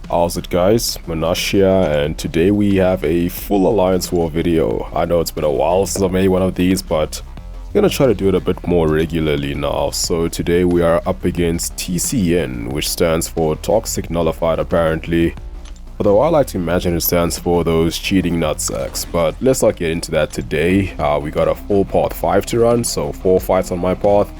How's it guys, Munash here, and today we have a full Alliance War video. I know it's been a while since I made one of these, but I'm gonna try to do it a bit more regularly now. So today we are up against TCN, which stands for Toxic Nullified apparently. Although I like to imagine it stands for those cheating nutsacks, but let's not get into that today. We got a full path 5 to run, so 4 fights on my path,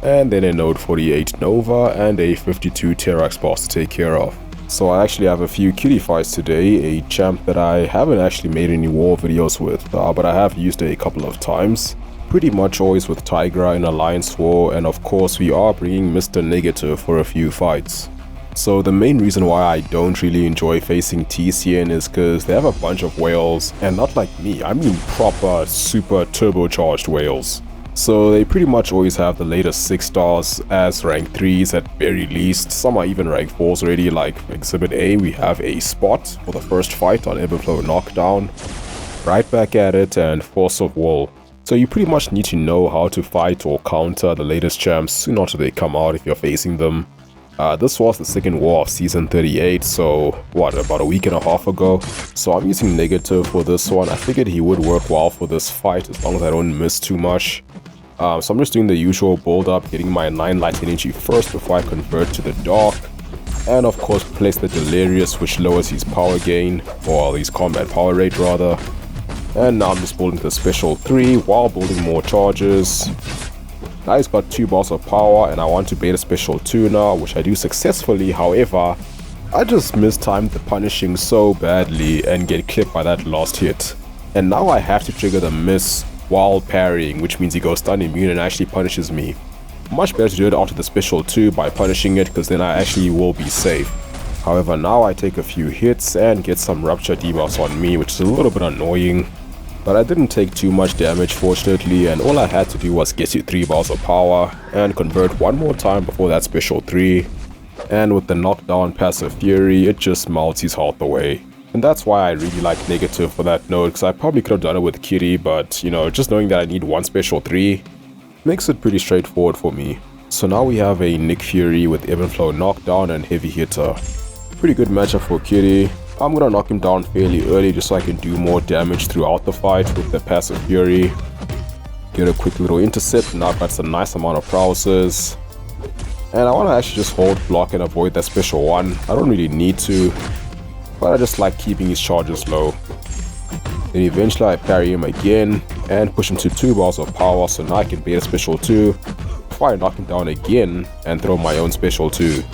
and then a Node 48 Nova and a 52 Terrax boss to take care of. So I actually have a few kitty fights today, a champ that I haven't actually made any war videos with, but I have used it a couple of times. Pretty much always with Tygra in Alliance War, and of course we are bringing Mr. Negative for a few fights. So the main reason why I don't really enjoy facing TCN is because they have a bunch of whales, and not like me, I mean proper super turbocharged whales. So they pretty much always have the latest 6 stars as rank 3s at very least. Some are even rank 4s already, like Exhibit A we have a spot for the first fight on Ebb and Flow Knockdown. Right back at it, and Featsof Wall. So you pretty much need to know how to fight or counter the latest champs soon after they come out if you're facing them. This was the second war of season 38, so what, about a week and a half ago. So I'm using Negative for this one. I figured he would work well for this fight as long as I don't miss too much. So I'm just doing the usual build-up, getting my 9 light energy first before I convert to the dark. And of course place the Delirious, which lowers his power gain, or his combat power rate rather. And now I'm just building the special 3 while building more charges. Now he's got 2 bars of power, and I want to bait a special 2 now, which I do successfully. However, I just mistimed the punishing so badly and get clipped by that last hit. And now I have to trigger the miss while parrying, which means he goes stun immune and actually punishes me. Much better to do it after the special 2 by punishing it, because then I actually will be safe. However, now I take a few hits and get some rupture debuffs on me, which is a little bit annoying. But I didn't take too much damage fortunately, and all I had to do was get to 3 bars of power and convert one more time before that special 3. And with the knockdown passive fury, it just melts his health away. And that's why I really like Negative for that node, because I probably could have done it with Kitty, but you know, just knowing that I need one special 3 makes it pretty straightforward for me. So now we have a Nick Fury with Ebb and Flow Knockdown and Heavy Hitter. Pretty good matchup for Kitty. I'm gonna knock him down fairly early just so I can do more damage throughout the fight with the passive fury. Get a quick little intercept, now I've got some nice amount of prowesses. And I want to actually just hold block and avoid that special 1. I don't really need to, but I just like keeping his charges low. Then eventually I parry him again and push him to 2 bars of power, so now I can bait a special 2 before I knock him down again and throw my own special 2.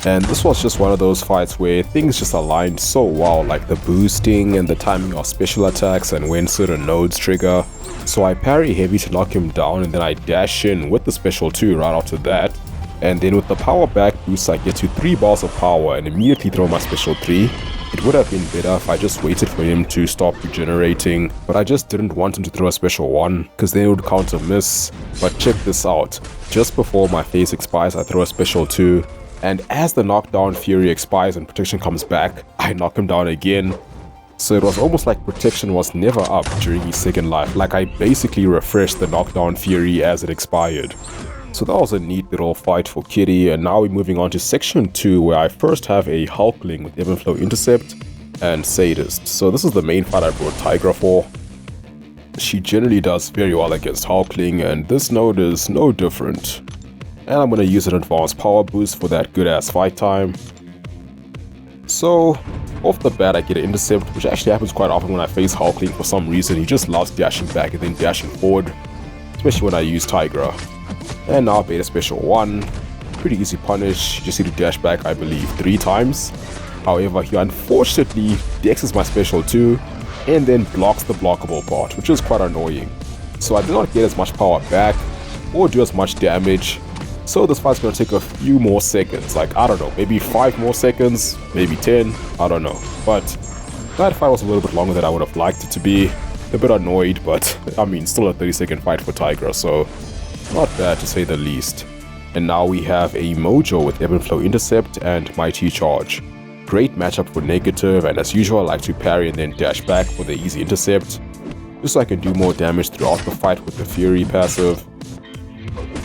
And this was just one of those fights where things just aligned so well, like the boosting and the timing of special attacks and when certain nodes trigger. So I parry heavy to knock him down, and then I dash in with the special 2 right after that. And then with the power back boost I get to 3 bars of power and immediately throw my special 3. It would have been better if I just waited for him to stop regenerating, but I just didn't want him to throw a special 1, because then it would counter miss. But check this out, just before my phase expires I throw a special 2. And as the knockdown fury expires and protection comes back, I knock him down again. So it was almost like protection was never up during his second life, like I basically refreshed the knockdown fury as it expired. So that was a neat little fight for Kitty, and now we're moving on to section 2, where I first have a Hulkling with Ebb and Flow Intercept and Sadist. So this is the main fight I brought Tygra for. She generally does very well against Hulkling, and this node is no different. And I'm going to use an advanced power boost for that good ass fight time. So off the bat I get an intercept, which actually happens quite often when I face Hulkling for some reason. He just loves dashing back and then dashing forward, especially when I use Tygra. And now I bait a special 1. Pretty easy punish, you just need to dash back I believe 3 times. However, he unfortunately dexes my special 2 and then blocks the blockable part, which is quite annoying. So I did not get as much power back or do as much damage. So this fight's gonna take a few more seconds, like I don't know, maybe 5 more seconds, maybe 10, I don't know. But that fight was a little bit longer than I would have liked it to be. A bit annoyed, but I mean still a 30-second fight for Tygra, so not bad to say the least. And now we have a Mojo with Ebb and Flow Intercept and Mighty Charge. Great matchup for Negative, and as usual I like to parry and then dash back for the easy intercept, just so I can do more damage throughout the fight with the Fury passive.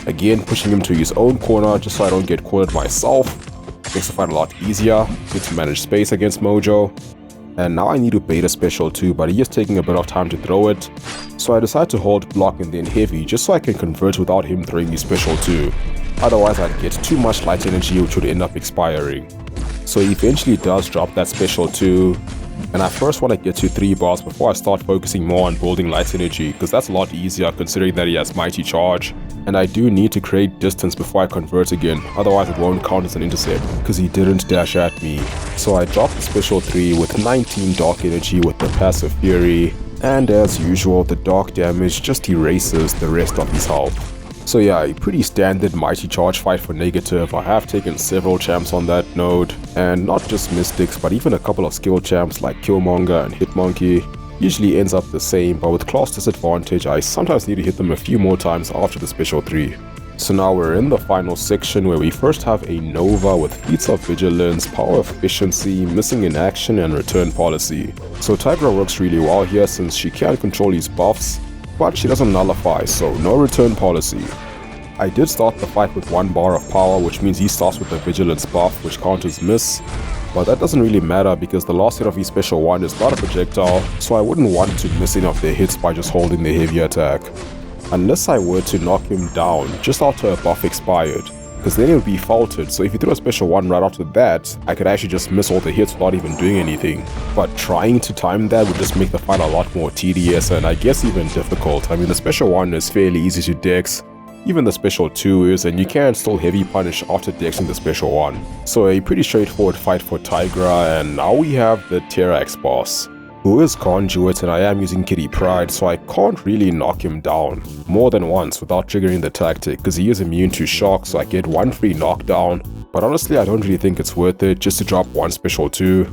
Again, pushing him to his own corner just so I don't get cornered myself. Makes the fight a lot easier, good to manage space against Mojo. And now I need to bait a special too, but he is taking a bit of time to throw it. So I decide to hold block and then heavy just so I can convert without him throwing me special too. Otherwise I'd get too much light energy which would end up expiring. So he eventually does drop that special too. And I first want to get to 3 bars before I start focusing more on building light energy, because that's a lot easier considering that he has mighty charge. And I do need to create distance before I convert again, otherwise it won't count as an intercept, because he didn't dash at me. So I dropped the special 3 with 19 dark energy with the passive fury, and as usual the dark damage just erases the rest of his health. So yeah, a pretty standard mighty charge fight for negative. I have taken several champs on that node, and not just mystics but even a couple of skill champs like Killmonger and Hitmonkey. Usually ends up the same, but with class disadvantage I sometimes need to hit them a few more times after the special 3. So now we're in the final section where we first have a Nova with Featsof Vigilance, Power Efficiency, Missing in Action and Return Policy. So Tygra works really well here since she can control his buffs, but she doesn't nullify, so no return policy. I did start the fight with 1 bar of power, which means he starts with the Vigilance buff, which counters miss. But that doesn't really matter because the last hit of his special 1 is not a projectile, so I wouldn't want to miss any of their hits by just holding the heavy attack. Unless I were to knock him down just after a buff expired, because then it would be faulted, so if you threw a special 1 right after that, I could actually just miss all the hits without even doing anything. But trying to time that would just make the fight a lot more tedious and I guess even difficult. I mean, the special 1 is fairly easy to dex, even the special 2 is, and you can still heavy punish after dexing the special 1. So a pretty straightforward fight for Tygra, and now we have the Terrax boss, who is Conduit, and I am using Kitty Pryde, so I can't really knock him down more than once without triggering the tactic, because he is immune to shock, so I get 1 free knockdown. But honestly I don't really think it's worth it just to drop 1 special 2.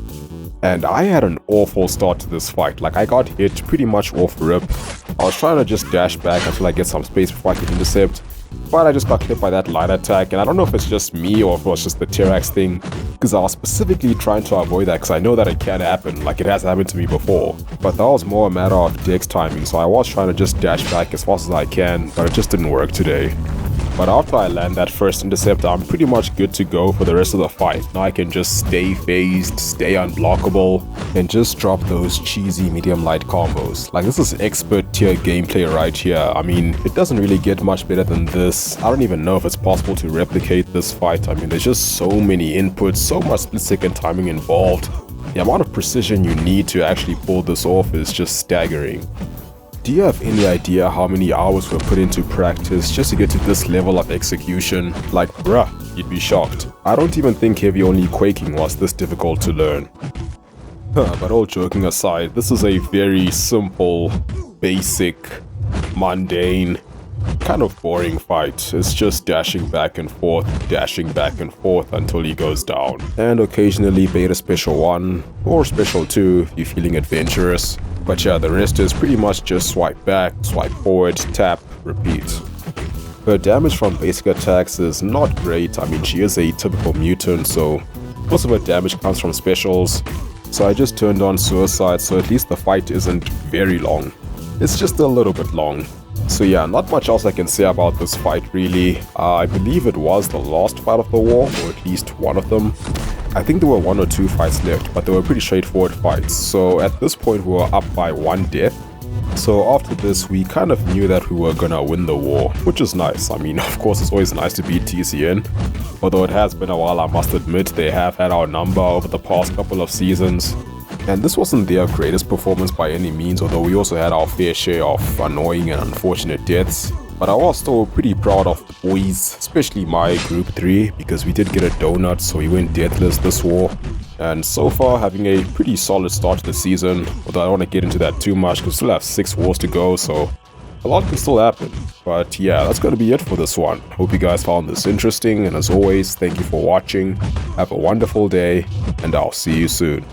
And I had an awful start to this fight, like I got hit pretty much off rip. I was trying to just dash back until I get some space before I could intercept, but I just got hit by that light attack, and I don't know if it's just me or if it was just the Terrax thing, because I was specifically trying to avoid that because I know that it can happen, like it has happened to me before. But that was more a matter of dex timing, so I was trying to just dash back as fast as I can, but it just didn't work today. But after I land that first intercept, I'm pretty much good to go for the rest of the fight. Now I can just stay phased, stay unblockable, and just drop those cheesy medium light combos. Like, this is expert tier gameplay right here. I mean, it doesn't really get much better than this. I don't even know if it's possible to replicate this fight. I mean, there's just so many inputs, so much split second timing involved. The amount of precision you need to actually pull this off is just staggering. Do you have any idea how many hours were put into practice just to get to this level of execution? Like, bruh, you'd be shocked. I don't even think heavy only quaking was this difficult to learn. But all joking aside, this is a very simple, basic, mundane, kind of boring fight. It's just dashing back and forth until he goes down. And occasionally bait a special 1 or special 2 if you're feeling adventurous. But yeah, the rest is pretty much just swipe back, swipe forward, tap, repeat. Her damage from basic attacks is not great. I mean, she is a typical mutant, so most of her damage comes from specials. So I just turned on Suicide, so at least the fight isn't very long. It's just a little bit long. So yeah, not much else I can say about this fight really. I believe it was the last fight of the war, or at least one of them. I think there were 1 or 2 fights left, but they were pretty straightforward fights. So at this point we were up by 1 death. So after this we kind of knew that we were gonna win the war, which is nice. I mean, of course it's always nice to beat TCN. Although it has been a while, I must admit, they have had our number over the past couple of seasons. And this wasn't their greatest performance by any means, although we also had our fair share of annoying and unfortunate deaths. But I was still pretty proud of the boys, especially my group 3, because we did get a donut, so we went deathless this war. And so far having a pretty solid start to the season, although I don't want to get into that too much because we still have 6 wars to go, so a lot can still happen. But yeah, that's going to be it for this one. Hope you guys found this interesting, and as always, thank you for watching. Have a wonderful day, and I'll see you soon.